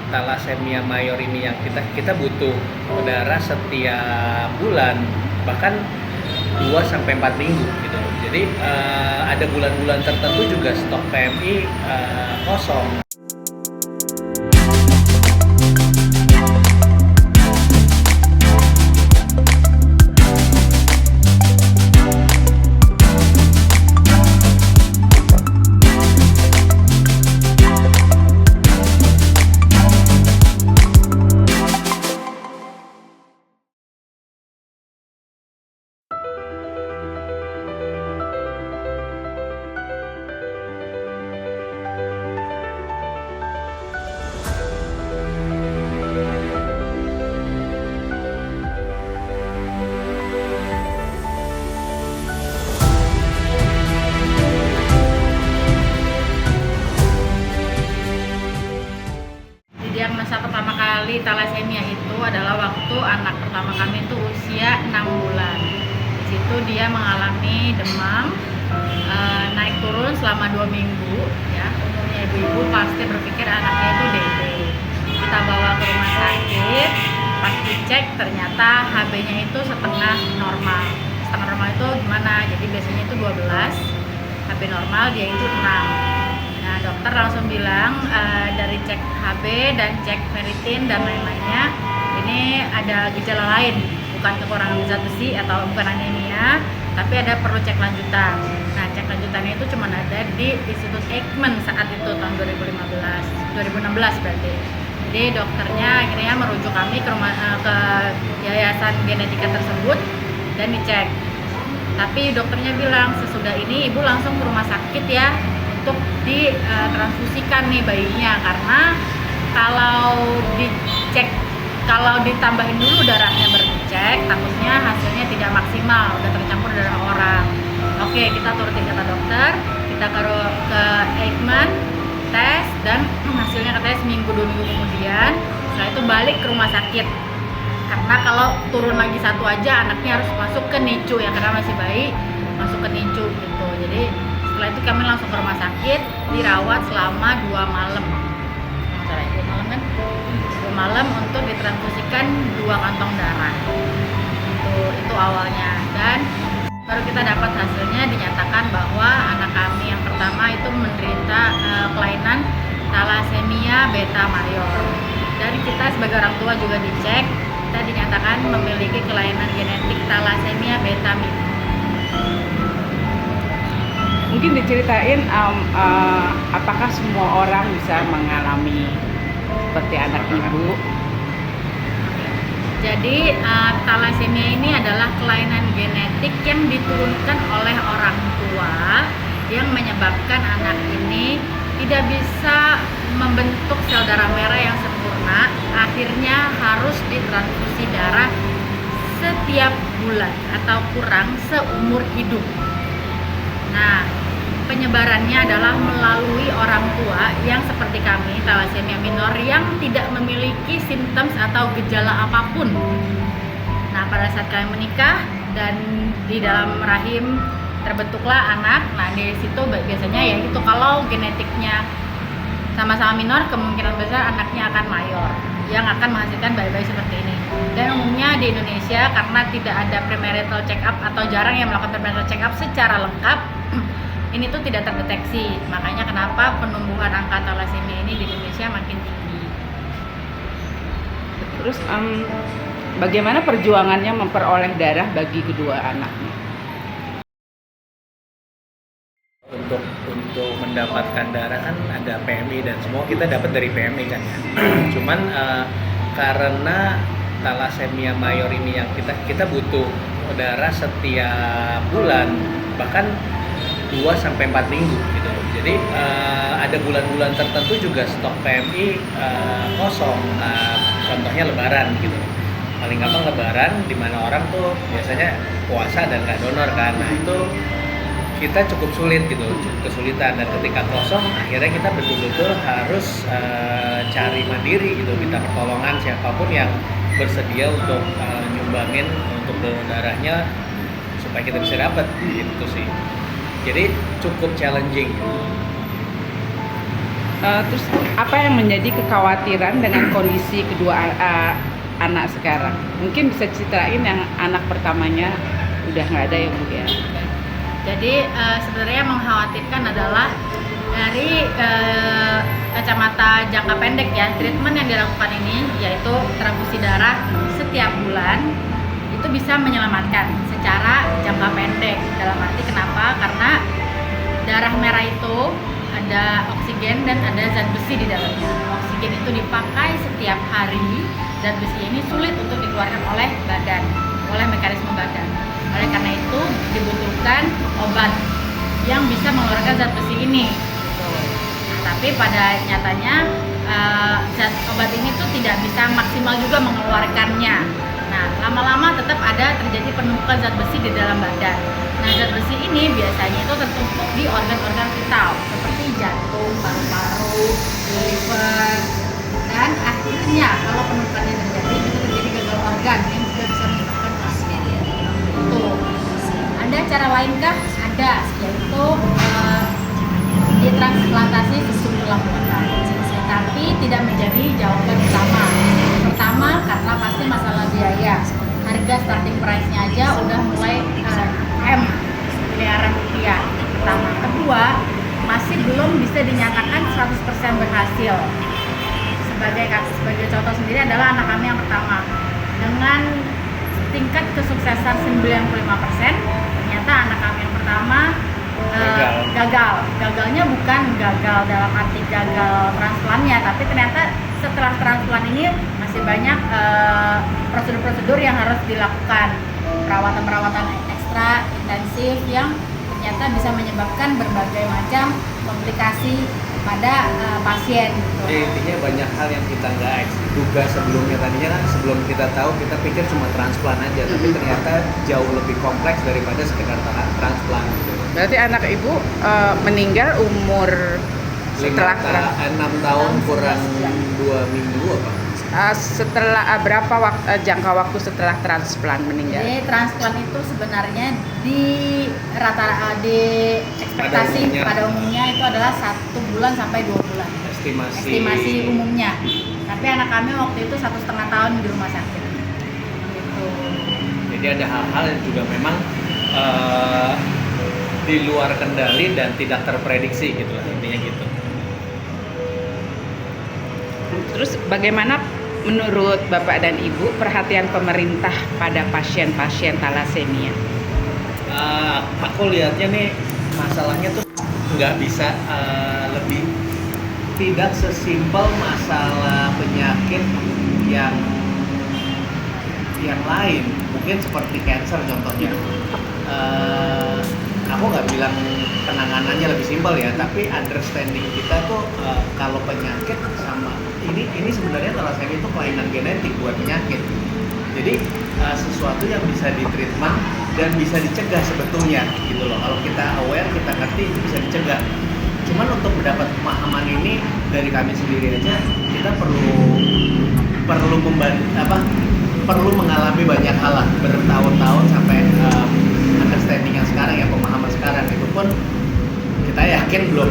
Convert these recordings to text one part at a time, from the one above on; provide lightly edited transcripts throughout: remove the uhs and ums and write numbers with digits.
thalassemia mayor ini yang kita butuh darah setiap bulan, bahkan 2 sampai 4 minggu gitu. Jadi ada bulan-bulan tertentu juga stok PMI kosong. Diagnosa pertama kali thalassemia itu adalah waktu anak pertama kami itu usia 6 bulan. Di situ dia mengalami demam, naik turun selama 2 minggu. Ya, umumnya ibu-ibu pasti berpikir anaknya itu DB. Kita bawa ke rumah sakit, pas dicek ternyata HB-nya itu setengah normal. Setengah normal itu gimana? Jadi biasanya itu 12, HB normal dia itu 6. Nah, dokter langsung bilang dari cek HB dan cek ferritin dan lain-lainnya, ini ada gejala lain, bukan kekurangan zat besi atau bukan anemia, tapi ada perlu cek lanjutan. Nah, cek lanjutannya itu cuma ada di Institut Eijkman saat itu tahun 2016 berarti. Jadi dokternya akhirnya merujuk kami ke yayasan genetika tersebut dan dicek. Tapi dokternya bilang sesudah ini ibu langsung ke rumah sakit ya, untuk ditransfusikan nih bayinya, karena kalau ditambahin dulu darahnya bercek takutnya hasilnya tidak maksimal, udah tercampur darah orang. Oke, kita turutin kata dokter, kita ke Eijkman tes dan hasilnya katanya seminggu 2 minggu kemudian setelah itu balik ke rumah sakit, karena kalau turun lagi satu aja anaknya harus masuk ke NICU ya, karena masih bayi masuk ke NICU gitu. Jadi setelah itu kami langsung ke rumah sakit, dirawat selama 2 malam. Sorry, 2 malam kan? 2 malam untuk ditransfusikan 2 kantong darah. Itu awalnya, dan baru kita dapat hasilnya, dinyatakan bahwa anak kami yang pertama itu menderita kelainan thalassemia beta mayor. Dan kita sebagai orang tua juga dicek, kita dinyatakan memiliki kelainan genetik thalassemia beta minor. Mungkin diceritain apakah semua orang bisa mengalami seperti anak ibu? Jadi thalassemia ini adalah kelainan genetik yang diturunkan oleh orang tua yang menyebabkan anak ini tidak bisa membentuk sel darah merah yang sempurna, akhirnya harus ditransfusi darah setiap bulan atau kurang seumur hidup. Nah, penyebarannya adalah melalui orang tua yang seperti kami, thalassemia minor, yang tidak memiliki simptom atau gejala apapun. Nah, pada saat kami menikah dan di dalam rahim terbentuklah anak, nah di situ biasanya ya itu kalau genetiknya sama-sama minor, kemungkinan besar anaknya akan mayor yang akan menghasilkan bayi-bayi seperti ini. Dan umumnya di Indonesia karena tidak ada premarital check up atau jarang yang melakukan premarital check up secara lengkap, ini tuh tidak terdeteksi. Makanya kenapa penumbuhan angka thalassemia ini di Indonesia makin tinggi. Terus bagaimana perjuangannya memperoleh darah bagi kedua anaknya? Untuk mendapatkan darah kan ada PMI dan semua kita dapat dari PMI kan ya. Cuman karena thalassemia mayor ini yang kita butuh darah setiap bulan, bahkan 2 sampai 4 minggu gitu. Jadi ada bulan-bulan tertentu juga stok PMI kosong. Contohnya Lebaran gitu. Paling gampang Lebaran, di mana orang tuh biasanya puasa dan nggak donor kan. Nah itu kita cukup sulit gitu, cukup kesulitan, dan ketika kosong akhirnya kita betul-betul harus cari mandiri gitu, minta pertolongan siapapun yang bersedia untuk nyumbangin untuk donor darahnya supaya kita bisa dapat gitu sih. Jadi cukup challenging. Terus apa yang menjadi kekhawatiran dengan kondisi kedua anak sekarang? Mungkin bisa ceritain yang anak pertamanya udah nggak ada ya Bu ya. Jadi sebenarnya mengkhawatirkan adalah dari kacamata jangka pendek ya, treatment yang dilakukan ini yaitu transfusi darah setiap bulan itu bisa menyelamatkan secara jangka pendek. Dalam arti kenapa? Karena darah merah itu ada oksigen dan ada zat besi di dalamnya. Oksigen itu dipakai setiap hari, zat besi ini sulit untuk dikeluarkan oleh badan, oleh mekanisme badan. Oleh karena itu dibutuhkan obat yang bisa mengeluarkan zat besi ini. Tapi pada nyatanya zat obat ini tuh tidak bisa maksimal juga mengeluarkannya. Nah, lama-lama tetap ada terjadi penumpukan zat besi di dalam badan. Nah, zat besi ini biasanya itu tertumpuk di organ-organ vital seperti jantung, paru-paru, liver, dan akhirnya kalau penumpukan ini terjadi bisa terjadi gagal organ yang juga bisa menyebabkan kematian. Itu. Ada cara lainkah? Ada, yaitu ditransplantasi sistem tulang belakang. Tapi tidak menjadi jawaban utama. Pertama, karena pasti masalah biaya. Harga starting price-nya aja udah mulai miliaran rupiah. Pertama. Kedua, masih belum bisa dinyatakan 100% berhasil. Sebagai contoh sendiri adalah anak kami yang pertama. Dengan tingkat kesuksesan 95%, ternyata anak kami yang pertama gagal. Gagalnya bukan gagal dalam arti gagal transplannya, tapi ternyata setelah transplant ini masih banyak prosedur-prosedur yang harus dilakukan, perawatan ekstra intensif yang ternyata bisa menyebabkan berbagai macam komplikasi pada pasien. Jadi intinya banyak hal yang kita nggak duga sebelumnya. Tadinya kan sebelum kita tahu kita pikir cuma transplant aja, tapi ternyata jauh lebih kompleks daripada sekedar transplant. Berarti anak ibu meninggal umur setelah 6 tahun kurang 2 minggu apa? Setelah berapa jangka waktu setelah transplant meninggal? Jadi transplant itu sebenarnya di ekspektasi pada umumnya itu adalah 1 bulan sampai 2 bulan. Estimasi umumnya. Tapi anak kami waktu itu 1,5 tahun di rumah sakit. Gitu. Jadi ada hal-hal yang juga memang di luar kendali dan tidak terprediksi gitu lah, intinya gitu. Terus bagaimana menurut Bapak dan Ibu perhatian pemerintah pada pasien-pasien talasemia? Aku lihatnya nih masalahnya tuh nggak bisa lebih tidak sesimpel masalah penyakit yang lain, mungkin seperti cancer contohnya. Aku nggak bilang penanganannya lebih simpel ya, tapi understanding kita tuh kalau penyakit sama ini sebenarnya talasemia itu kelainan genetik buat penyakit. Jadi sesuatu yang bisa ditreatment dan bisa dicegah sebetulnya gitu loh. Kalau kita aware, kita ngerti itu bisa dicegah. Cuman untuk mendapat pemahaman ini dari kami sendiri aja kita perlu mengalami banyak hal lah, bertahun-tahun sampai understanding yang sekarang ya, pemahaman sekarang itu pun kita yakin belum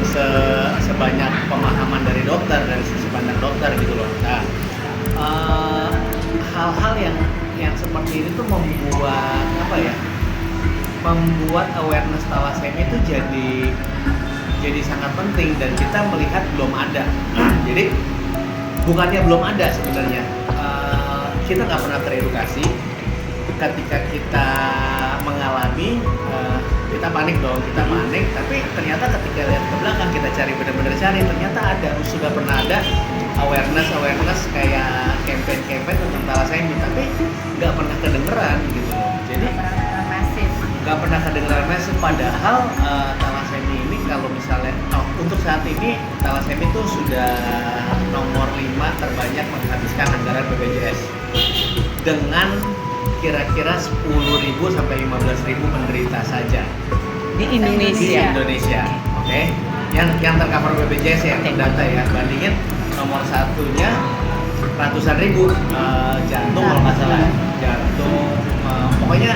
sebanyak pemahaman dari dokter, dari sisi pandang dokter gitu loh. Nah, hal-hal yang seperti ini tuh membuat awareness talasemia itu jadi sangat penting, dan kita melihat belum ada. Jadi bukannya belum ada sebenarnya, kita nggak pernah teredukasi. Ketika kita mengalami, kita panik dong, tapi ternyata ketika lihat ke belakang, kita benar-benar cari, ternyata sudah pernah ada awareness kayak campaign tentang talasemia, tapi nggak pernah kedengeran gitu loh. Jadi nggak pernah kedengeran masif, padahal talasemia ini kalau misalnya untuk saat ini talasemia itu sudah nomor 5 terbanyak menghabiskan anggaran BPJS dengan kira-kira 10.000 sampai 15.000 penderita saja di Indonesia. Oke. Yang tercover BPJS ya, data ya. Bandingin nomor 1-nya ratusan ribu, jantung kalau nggak salah, jantung, pokoknya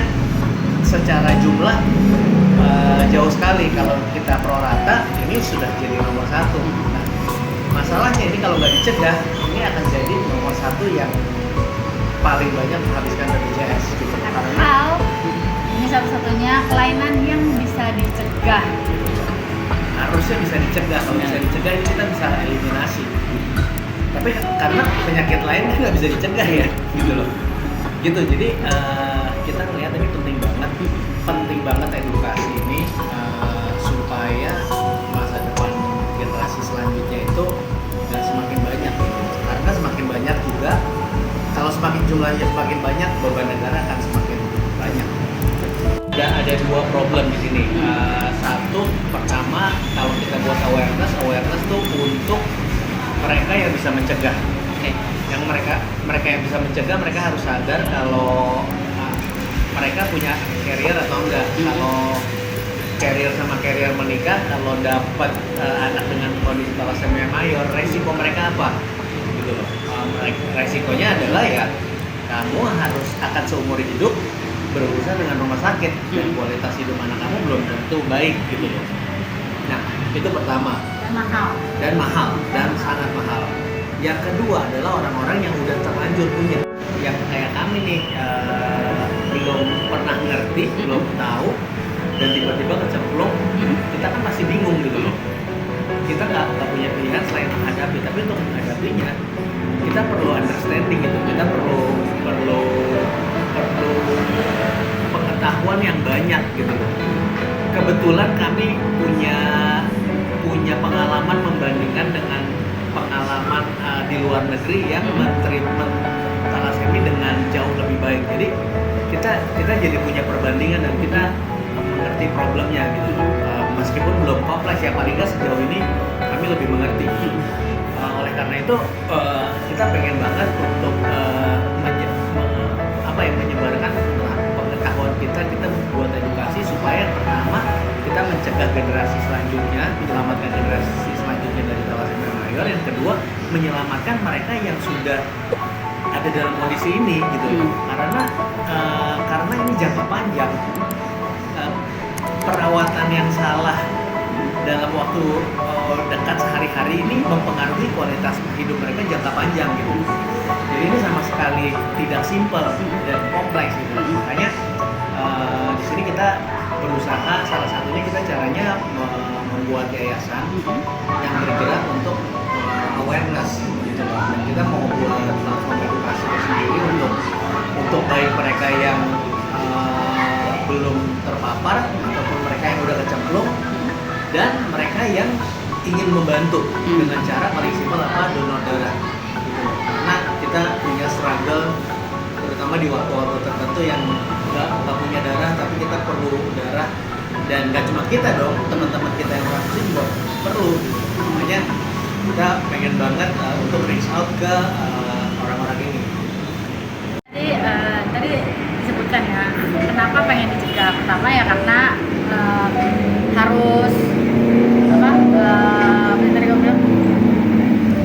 secara jumlah jauh sekali. Kalau kita prorata ini sudah jadi nomor 1. Nah, masalahnya ini kalau nggak dicegah, ini akan jadi nomor satu yang paling banyak menghabiskan BPJS gitu. Atau ini satu-satunya kelainan yang bisa dicegah. Harusnya bisa dicegah, kalau bisa dicegah ini kita bisa eliminasi. Tapi karena penyakit lain kan nggak bisa dicegah ya, gitu loh. Gitu, jadi kita melihat ini penting banget edukasi ini supaya masa depan generasi selanjutnya itu dan semakin banyak. Karena semakin banyak juga, kalau semakin jumlahnya semakin banyak, beban negara akan semakin banyak. Ada dua problem di sini. Satu, pertama kalau kita buat awareness tuh untuk mereka yang bisa mencegah. Yang mereka yang bisa mencegah, mereka harus sadar kalau mereka punya carrier atau enggak. Kalau carrier sama carrier menikah, kalau dapat anak dengan kondisi thalassemia mayor, resiko mereka apa? Gitu loh. Resikonya adalah ya kamu harus akan seumur hidup berurusan dengan rumah sakit dan kualitas hidup anak kamu belum tentu baik gitu loh. Nah, itu pertama. Dan mahal dan sangat mahal. Yang kedua adalah orang-orang yang udah terlanjur punya, yang kayak kami nih belum pernah ngerti, belum tahu, dan tiba-tiba kecemplung, kita kan masih bingung gitu loh. Kita nggak punya pilihan selain menghadapi, tapi untuk menghadapinya kita perlu understanding gitu, kita perlu pengetahuan yang banyak gitu. Kebetulan kami punya pengalaman membandingkan dengan pengalaman di luar negeri yang men-treatment thalassemia dengan jauh lebih baik. Jadi kita jadi punya perbandingan dan kita mengerti problemnya gitu. Meskipun belum kompleks ya, paling nggak sejauh ini kami lebih mengerti. Oleh karena itu kita pengen banget untuk menyebarkan pengetahuan kita buat edukasi supaya pertama kita mencegah generasi selanjutnya, menyelamatkan generasi selanjutnya dari thalassemia mayor. Yang kedua, menyelamatkan mereka yang sudah ada dalam kondisi ini gitu. Karena ini jangka panjang. Perawatan yang salah dalam waktu dekat sehari-hari ini mempengaruhi kualitas hidup mereka jangka panjang gitu. Jadi ini sama sekali tidak simpel dan kompleks gitu. Makanya di sini kita berusaha, salah satunya kita caranya membuat yayasan yang bergerak untuk awareness gitu. Dan kita mau buat platform edukasi sendiri untuk baik mereka yang belum terpapar ataupun mereka yang udah kecemplung dan mereka yang ingin membantu dengan cara paling simpel donor darah gitu. Karena kita punya struggle terutama di waktu-waktu tertentu yang nggak punya darah tapi kita perlu darah, dan nggak cuma kita dong, teman-teman kita yang vaksin juga perlu. Makanya kita pengen banget untuk reach out ke orang-orang ini. Jadi tadi disebutkan ya, kenapa pengen dicegah? Pertama ya karena harus tadi kamu bilang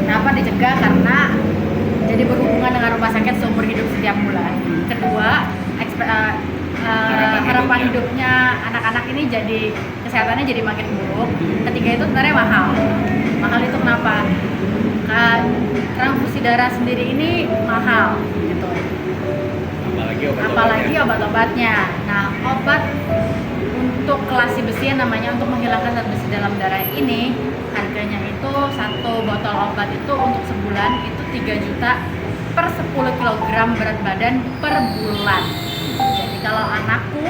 kenapa dicegah, karena jadi berhubungan dengan rumah sakit seumur hidup setiap bulan. Kedua, harapan hidupnya anak-anak ini jadi kesehatannya jadi makin buruk. Ketiga itu sebenarnya mahal itu kenapa? Transfusi darah sendiri ini mahal gitu, apalagi obat-obatnya. Nah, obat untuk kelasi besi yang namanya untuk menghilangkan zat besi dalam darah ini harganya itu satu botol obat itu untuk sebulan itu 3 juta per 10 kg berat badan per bulan. Jadi kalau anakku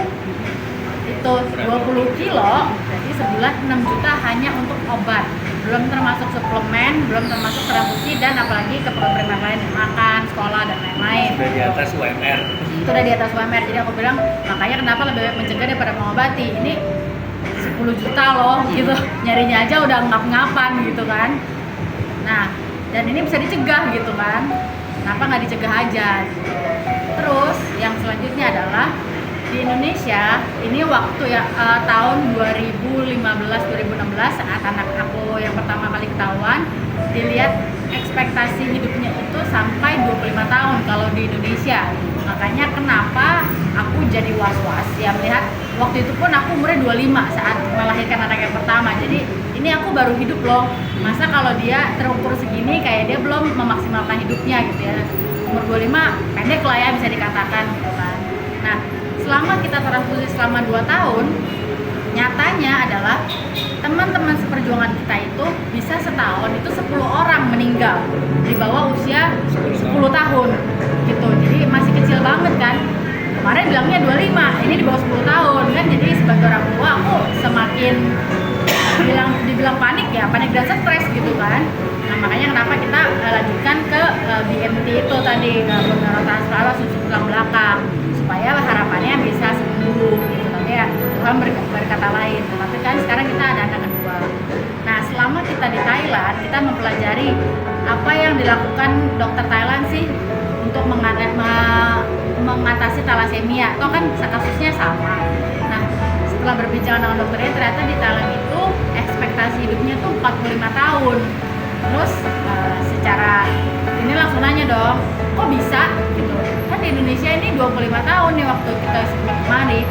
itu 20 kilo, berarti sebulan 6 juta hanya untuk obat, belum termasuk suplemen, belum termasuk transfusi, dan apalagi keperluan primer lain, makan, sekolah, dan lain-lain. Sudah di atas UMR. Itu udah di atas UMR. Jadi aku bilang makanya kenapa lebih baik mencegah daripada mengobati. Ini 10 juta loh gitu, nyarinya aja udah ngap-ngapan gitu kan. Nah, dan ini bisa dicegah gitu kan, kenapa nggak dicegah aja gitu. Terus yang selanjutnya adalah di Indonesia ini waktu ya tahun 2015-2016 saat anak aku yang pertama kali ketahuan, dilihat ekspektasi hidupnya itu sampai 25 tahun kalau di Indonesia. Makanya kenapa aku jadi was-was ya melihat waktu itu pun aku umurnya 25 saat melahirkan anak yang pertama. Jadi ini aku baru hidup loh. Masa kalau dia terukur segini kayak dia belum memaksimalkan hidupnya gitu ya. Umur 25 pendek lah ya bisa dikatakan gitu kan. Nah, selama kita transfusi selama 2 tahun, nyatanya adalah teman-teman seperjuangan kita itu bisa setahun itu 10 orang meninggal di bawah usia 10 tahun gitu. Jadi masih kecil banget kan. Kemarin bilangnya 25, ini di bawah 10 tahun kan. Jadi sebagai orang tua aku semakin dibilang panik ya, panik dan stres gitu kan. Nah, makanya kenapa kita lanjutkan ke BMT itu tadi, bone marrow transplant susu tulang belakang, supaya harapannya bisa sembuh gitu. Tapi ya Tuhan berkata lain. Tapi kan sekarang kita ada anak kedua. Nah, selama kita di Thailand, kita mempelajari apa yang dilakukan dokter Thailand sih untuk mengatasi thalassemia. Toh kan kasusnya sama. Nah, setelah berbicara dengan dokternya, ternyata di Thailand itu ekspektasi hidupnya tuh 45 tahun. Terus secara ini langsung nanya dong, kok bisa gitu? Kan di Indonesia ini 25 tahun nih waktu kita sebelum kemarin.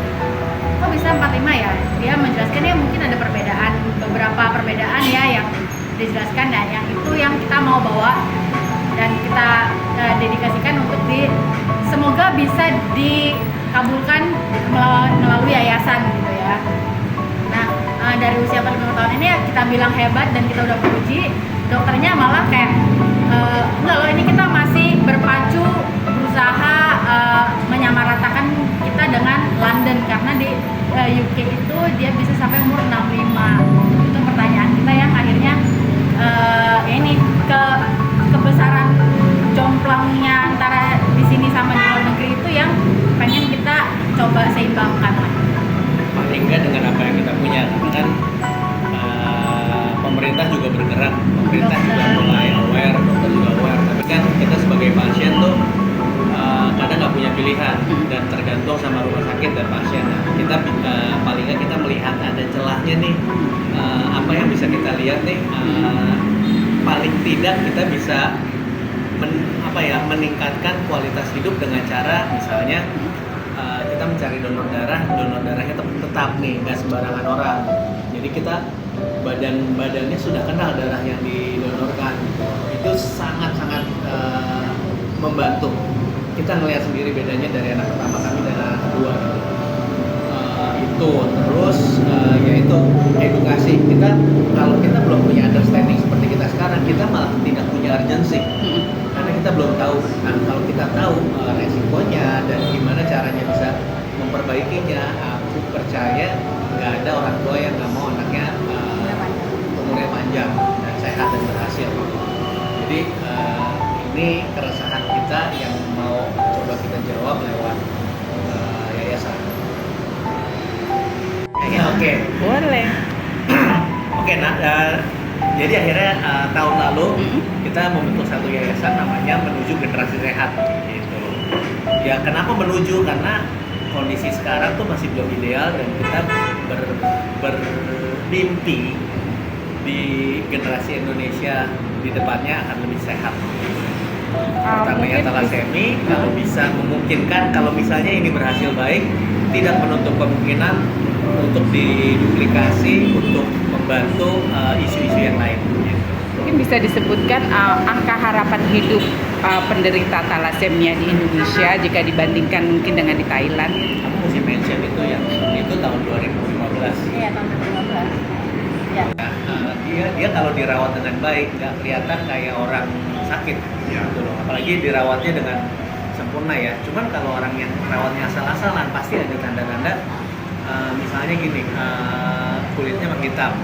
Kok bisa 45 ya? Dia menjelaskan ya mungkin ada perbedaan, beberapa perbedaan ya yang dijelaskan. Nah, yang itu yang kita mau bawa dan kita dedikasikan untuk semoga bisa dikabulkan melalui yayasan gitu ya. Nah, dari usia 45 tahun ini ya kita bilang hebat dan kita udah puji, dokternya malah kayak enggak loh, ini kita masih berpacu berusaha menyamaratakan kita dengan London karena di UK itu dia bisa sampai umur 65. Itu pertanyaan kita yang akhirnya ini kebesaran jomplangnya antara di sini sama di luar negeri itu yang pengen kita coba seimbangkan lah. Paling nggak dengan apa yang kita punya, karena kan pemerintah juga bergerak, pemerintah juga mulai aware, dokter juga aware. Tapi kan kita sebagai pasien tuh kadang nggak punya pilihan dan tergantung sama rumah sakit dan pasien. Nah, kita paling nggak kita melihat ada celahnya nih, apa yang bisa kita lihat nih. Paling tidak kita bisa meningkatkan kualitas hidup dengan cara misalnya kita mencari donor darahnya tetap nih, nggak sembarangan orang. Jadi kita badannya sudah kenal darah yang didonorkan, itu sangat membantu. Kita ngelihat sendiri bedanya dari anak pertama kami dan anak kedua gitu. Itu terus yaitu edukasi. Kita kalau kita belum punya understanding seperti kita sekarang, kita malah tidak punya urgency karena kita belum tahu. Nah, kalau kita tahu resikonya dan gimana caranya bisa memperbaikinya, aku percaya nggak ada orang tua yang nggak mau anaknya umurnya panjang dan sehat dan berhasil. Jadi ini keresahan kita yang mau coba kita jawab lewat yayasan. Ya, oke. Boleh. Oke, nah jadi akhirnya tahun lalu kita membentuk satu yayasan namanya Menuju Generasi Sehat gitu. Ya, kenapa menuju? Karena kondisi sekarang tuh masih belum ideal dan kita bermimpi di generasi Indonesia di depannya akan lebih sehat. Terutama yang thalassemia, kalau bisa memungkinkan, kalau misalnya ini berhasil baik, tidak menutup kemungkinan untuk diduplikasi untuk membantu isu-isu yang lain. Mungkin bisa disebutkan angka harapan hidup penderita thalassemia di Indonesia jika dibandingkan mungkin dengan di Thailand. Aku mesti mention itu tahun 2015. Iya, tahun 2015. Ya. Nah, dia kalau dirawat dengan baik nggak kelihatan kayak orang sakit, gitu loh. Apalagi dirawatnya dengan sempurna ya. Cuman kalau orang yang rawatnya asal-asalan pasti ada tanda-tanda. Misalnya gini, kulitnya menghitam,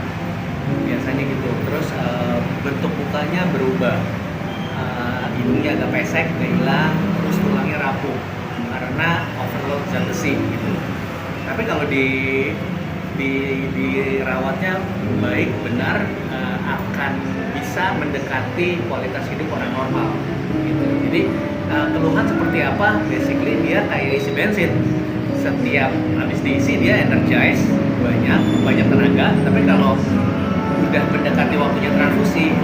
biasanya gitu. Terus bentuk mukanya berubah, hidungnya agak pesek, nggak hilang, terus tulangnya rapuh karena overload zat besi gitu. Tapi kalau dirawatnya baik benar, akan bisa mendekati kualitas hidup orang normal gitu. Jadi keluhan seperti apa? Basically dia kayak isi bensin. Setiap habis diisi dia energize, banyak tenaga. Tapi kalau udah mendekati waktunya transfusi,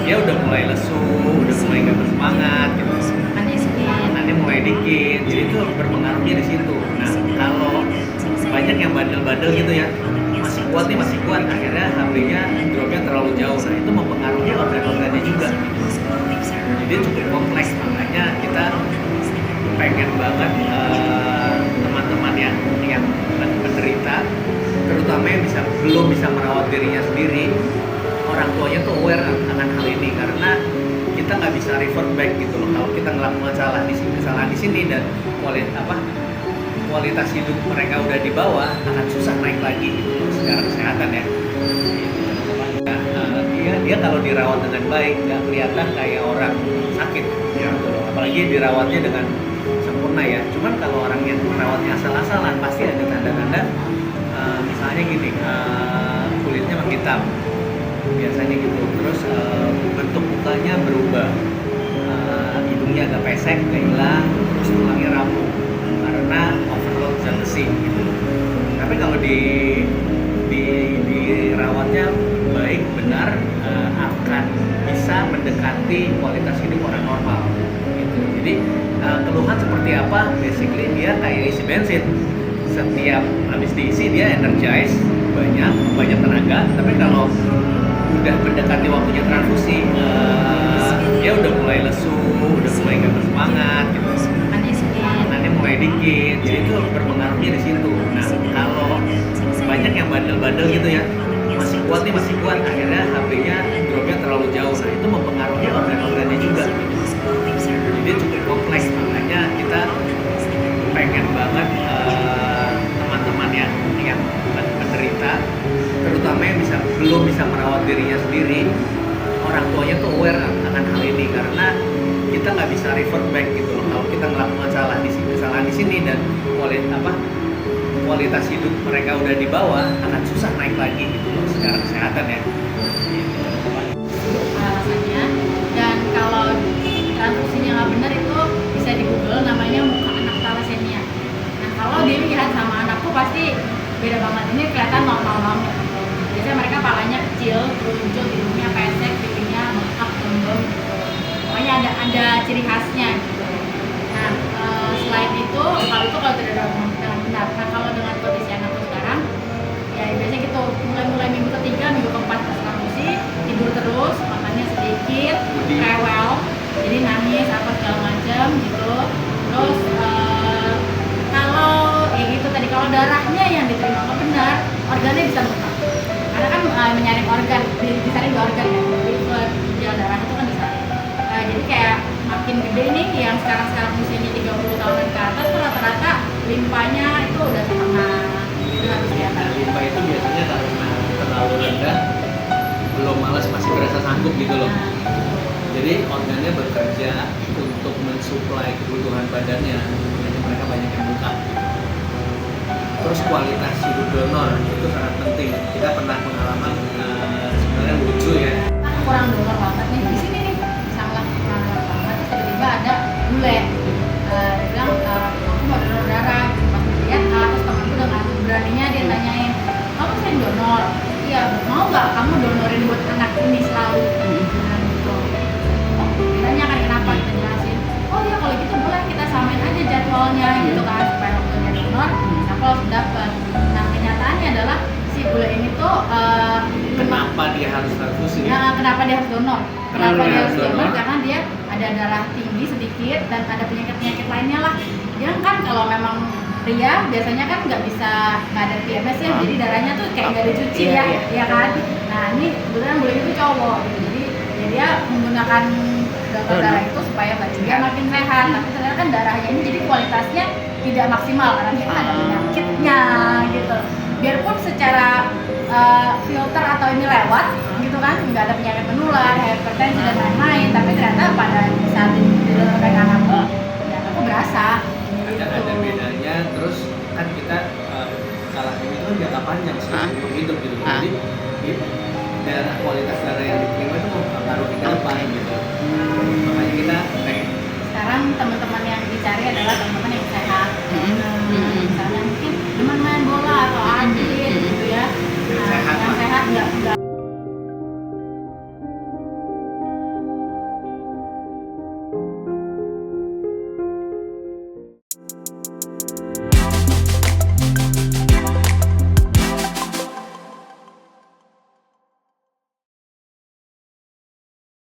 dia udah mulai lesu, udah mulai gak bersemangat gitu. Makannya mulai dikit. bandel gitu ya, masih kuat, akhirnya HB-nya dropnya terlalu jauh. Nah itu mempengaruhi organ-organnya juga. Jadi cukup kompleks, makanya kita pengen banget teman-teman yang menderita, terutama yang belum bisa merawat dirinya sendiri, orang tuanya tuh aware akan hal ini, karena kita nggak bisa revert back gitu loh. Kalau kita ngelakukan kesalahan di sini dan kualitas hidup mereka udah di bawah, akan susah naik lagi gitu loh, secara kesehatan ya. Dia kalau dirawat dengan baik nggak kelihatan kayak orang sakit ya, apalagi dirawatnya dengan sempurna ya. Cuman kalau orang yang merawatnya asal-asalan, pasti ada tanda-tanda misalnya gini, kulitnya menghitam biasanya gitu, terus bentuk mukanya berubah, hidungnya agak pesek, nggak hilang, terus tulangnya rapuh karena overload zat besi gitu. Tapi kalau dirawatnya baik benar, akan bisa mendekati kualitas hidup orang normal gitu. Jadi keluhan seperti apa? Basically dia kayak isi bensin, setiap habis diisi dia energize, banyak tenaga. Tapi kalau udah mendekati waktunya transfusi, dia udah mulai lesu, udah mulai gak bersemangat gitu, makannya mulai dikit. Jadi itu berpengaruhnya di situ. Nah kalau banyak yang bandel-bandel gitu ya, masih kuat, akhirnya HB-nya dropnya terlalu jauh. Nah itu mempengaruhi organ-organnya juga. Jadi cukup kompleks, makanya kita pengen banget teman-teman yang menderita, terutama yang belum bisa merawat dirinya sendiri, orang tuanya tuh aware akan hal ini, karena kita nggak bisa revert back gitu loh. Kalau kita ngelakukan kesalahan di sini dan kualitas hidup mereka udah di bawah, akan susah naik lagi gitu loh, secara kesehatan ya. Alasannya, dan kalau transfusinya nggak benar itu bisa di Google, namanya muka anak thalassemia. Nah kalau dilihat sama anakku pasti beda banget, ini kelihatan normal banget. Biasanya mereka palanya kecil, luncur, hidungnya pesek, pipinya bengkak, gembem gitu. Pokoknya ada ciri khasnya gitu. Nah selain itu, kalau tidak dengan benar. Nah kalau dengan kondisi anakku sekarang, ya biasanya gitu, mulai minggu ketiga, minggu keempat transfusi, tidur terus, makannya sedikit, rewel, jadi nangis apa segala macam gitu. Terus kalau gitu tadi, kalau darahnya yang diterima nggak benar, organnya bisa bengkak. Karena kan menyaring organ, disaring dua organ ya, jadi gel darah itu kan disaring. Jadi kayak makin gede nih, yang sekarang usianya 30 tahunan ke atas tuh rata-rata limpanya itu udah setengah, itu harus kelihatan. Limpa itu biasanya karena terlalu rendah, belum malas, masih berasa sanggup gitu loh. Jadi organnya bekerja untuk mensuplai kebutuhan badannya, jadi mereka banyak yang buka. Terus kualitas hidup donor itu sangat penting. Kita pernah pengalaman sebenarnya lucu ya. Kurang donor banget nih di sini nih, sangat kurang donor banget. Terus tiba-tiba ada bule, dia bilang aku mau donor darah. Pas lihat, terus temanku dengan beraninya dia tanyain, kamu sering donor? Iya, mau nggak kamu donorin buat anak ini selalu? Nah, gitu. Ditanya kan kenapa, kita jelasin. Oh ya kalau gitu boleh kita samain aja jadwalnya gitu kan, supaya waktunya donor aku harus dapat. Nah kenyataannya adalah si bule ini tuh Kenapa dia harus transfusi? kenapa dia harus donor? Kenapa dia harus donor? donor? Karena dia ada darah tinggi sedikit dan ada penyakit lainnya lah. Dia kan kalau memang pria biasanya kan nggak ada PMS ya, jadi darahnya tuh kayak nggak dicuci ya kan. Nah ini kebetulan bule itu cowok gitu, jadi ya dia menggunakan donor darah itu supaya badan dia makin sehat. Tapi ternyata kan darahnya ini jadi kualitasnya tidak maksimal karena dia kan ada penyakitnya gitu. Biarpun secara filter atau ini lewat gitu kan, nggak ada penyakit menular, hipertensi dan lain-lain, tapi ternyata pada saat didonorkan anakku, ya anakku berasa gitu. Ada bedanya. Terus kan kita kalah ini kan jangka panjang seumur hidup gitu. Jadi kualitas darah yang diterima itu mempengaruhi ke depan gitu. Makanya kita Sekarang teman-teman yang dicari adalah teman-teman yang sehat,